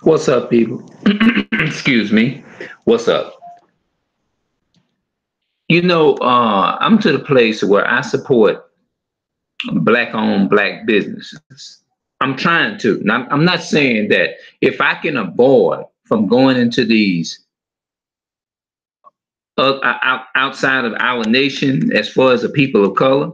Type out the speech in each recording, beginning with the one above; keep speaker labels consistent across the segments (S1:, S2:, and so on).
S1: What's up, people? Excuse me. What's up? I'm to the place where I support black-owned black businesses. I'm trying to. Now, I'm not saying that if I can avoid from going into these outside of our nation, as far as the people of color,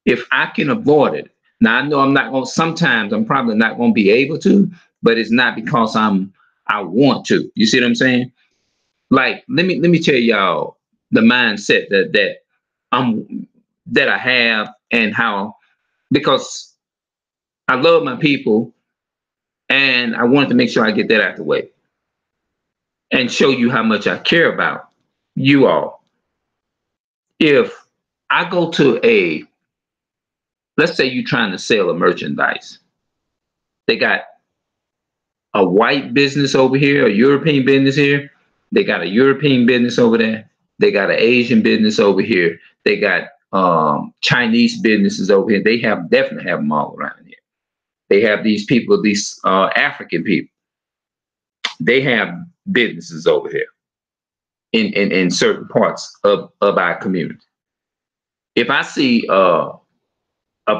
S1: if I can avoid it. Now I know I'm not going. Sometimes I'm probably not going to be able to, but it's not because I want to. You see what I'm saying? Like let me tell y'all the mindset I'm that I have and how, because I love my people and I wanted to make sure I get that out the way and show you how much I care about you all. If I go to let's say you're trying to sell a merchandise, they got a white business over here, a European business here, they got a European business over there, they got an Asian business over here, they got Chinese businesses over here. They have definitely have them all around here. They have these people, these African people. They have businesses over here in certain parts of our community. If I see a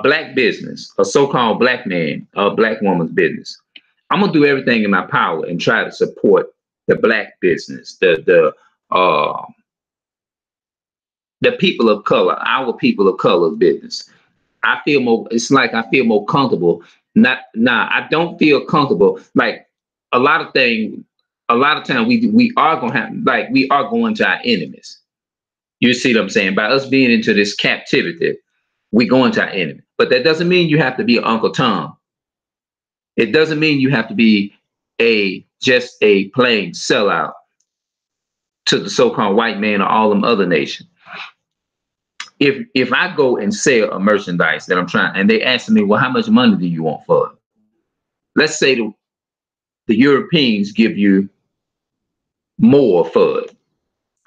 S1: black business, a so-called black man, a black woman's business, I'm gonna do everything in my power and try to support the black business, the people of color, our people of color business. I feel more. It's like I feel more comfortable. Not Nah. I don't feel comfortable. Like a lot of things. A lot of time we are gonna have, like, we are going to our enemies. You see what I'm saying? By us being into this captivity, we go into our enemy. But that doesn't mean you have to be Uncle Tom. It doesn't mean you have to be a just a plain sellout to the so-called white man or all them other nations. If I go and sell a merchandise that I'm trying, and they ask me, well, how much money do you want for it? Let's say the Europeans give you more for it,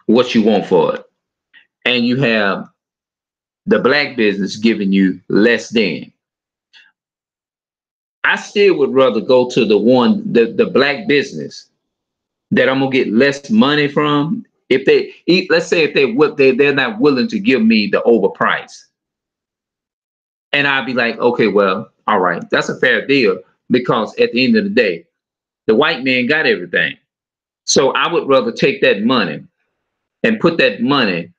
S1: what you want for it, and you have the black business giving you less than. I still would rather go to the black business that I'm gonna get less money from. If let's say if they're not willing to give me the overprice, and I'd be like, okay, well, all right, that's a fair deal, because at the end of the day, the white man got everything. So I would rather take that money and put that money,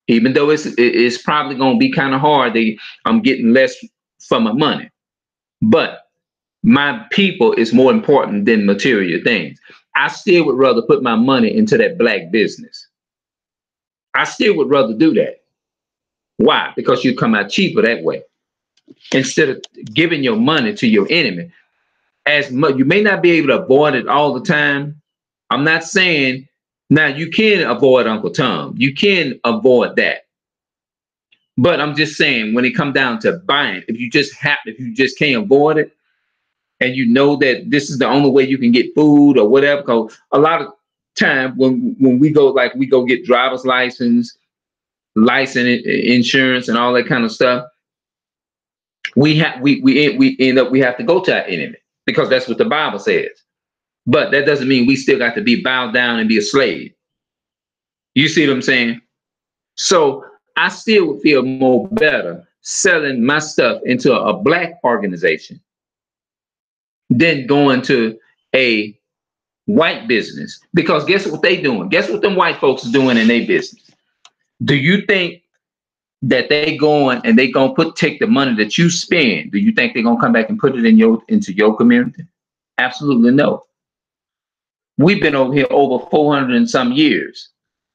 S1: even though it's probably going to be kind of hard. I'm getting less for my money, but my people is more important than material things. I still would rather put my money into that black business. I still would rather do that. Why? Because you come out cheaper that way. Instead of giving your money to your enemy, as much you may not be able to avoid it all the time. I'm not saying now you can avoid Uncle Tom. You can avoid that. But I'm just saying, when it comes down to buying, if you just can't avoid it, and you know that this is the only way you can get food or whatever. Because a lot of time when we go get driver's license, insurance, and all that kind of stuff, we end up we have to go to our enemy, because that's what the Bible says. But that doesn't mean we still got to be bowed down and be a slave. You see what I'm saying? So I still would feel more better selling my stuff into a black organization than going to a white business. Because guess what they doing? Guess what them white folks is doing in their business? Do you think that they going and they gonna take the money that you spend? Do you think they're gonna come back and put it into your community? Absolutely no. We've been over here over 400 and some years.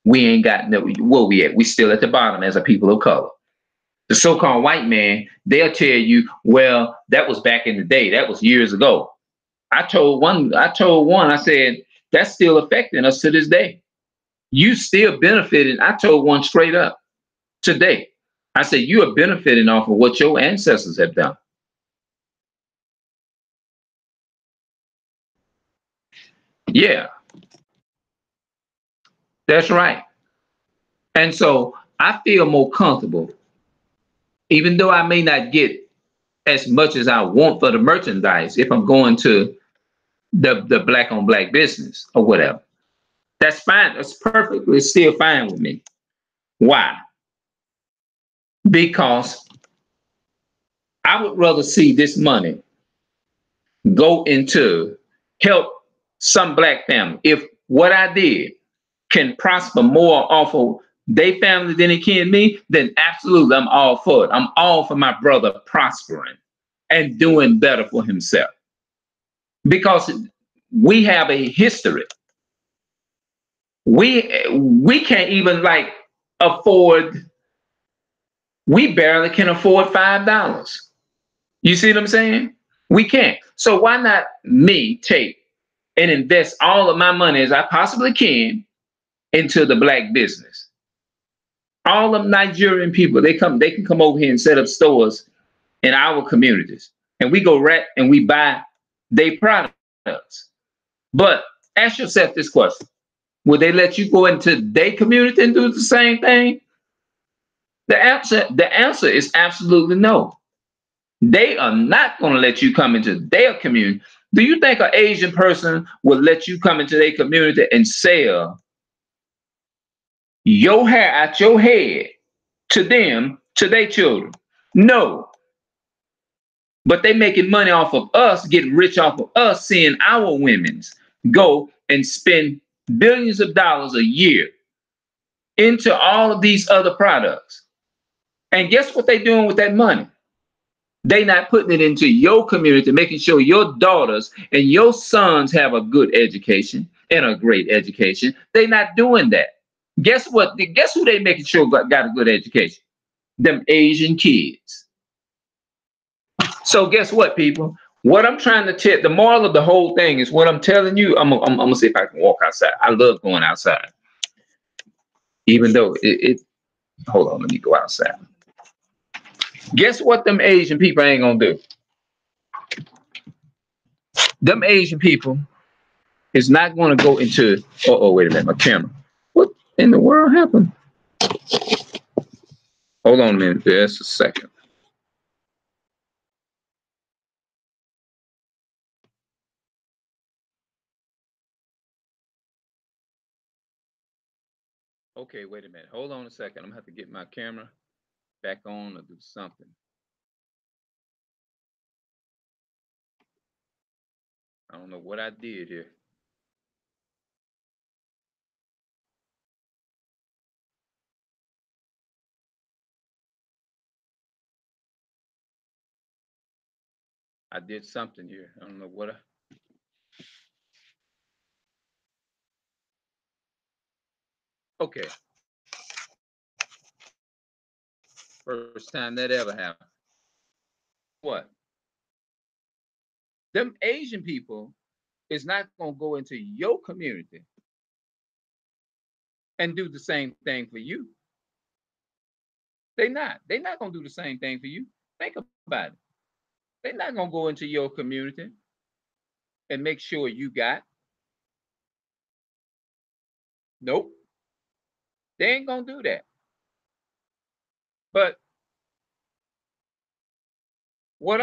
S1: We ain't got no, where we at? We still at the bottom as a people of color. The so-called white man, they'll tell you, well, that was back in the day. That was years ago. I said, that's still affecting us to this day. You still benefiting. I told one straight up today. I said, you are benefiting off of what your ancestors have done. Yeah, that's right. And so I feel more comfortable, even though I may not get as much as I want for the merchandise, if I'm going to the black on black business or whatever. That's fine. That's perfectly still fine with me. Why? Because I would rather see this money go into help some black family. If what I did can prosper more off of their family than it can me, then absolutely I'm all for it. I'm all for my brother prospering and doing better for himself. Because we have a history. We can't even like afford, we barely can afford $5. You see what I'm saying? We can't. So why not me take and invest all of my money as I possibly can into the black business? All of Nigerian people, they can come over here and set up stores in our communities. And we go right and we buy their products. But ask yourself this question. Would they let you go into their community and do the same thing? The answer is absolutely no. They are not going to let you come into their community. Do you think an Asian person will let you come into their community and sell your hair out your head to them, to their children? No. But they making money off of us, getting rich off of us, seeing our women's go and spend billions of dollars a year into all of these other products. And guess what they're doing with that money? They not putting it into your community, making sure your daughters and your sons have a good education and a great education. They not doing that. Guess what? Guess who they making sure got a good education? Them Asian kids. So guess what, people? What I'm trying to tell, the moral of the whole thing is what I'm telling you. I'm gonna see if I can walk outside. I love going outside, even though it hold on, let me go outside. Guess what? Them Asian people ain't gonna do. Them Asian people is not going to go into. Oh, wait a minute, my camera. What in the world happened? Hold on a minute, just a second. Okay, wait a minute. Hold on a second. I'm gonna have to get my camera back on or do something. I don't know what I did here. I did something here. I don't know what I. Okay. First time that ever happened. What? Them Asian people is not gonna go into your community and do the same thing for you. They not. They're not gonna do the same thing for you. Think about it. They're not gonna go into your community and make sure you got. Nope. They ain't gonna do that. But what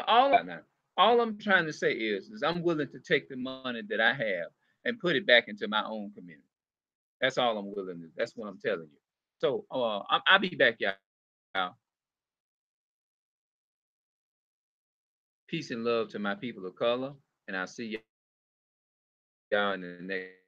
S1: all I'm trying to say is I'm willing to take the money that I have and put it back into my own community. That's all I'm willing to. That's what I'm telling you. So I'll be back, y'all. Peace and love to my people of color, and I'll see y'all in the next.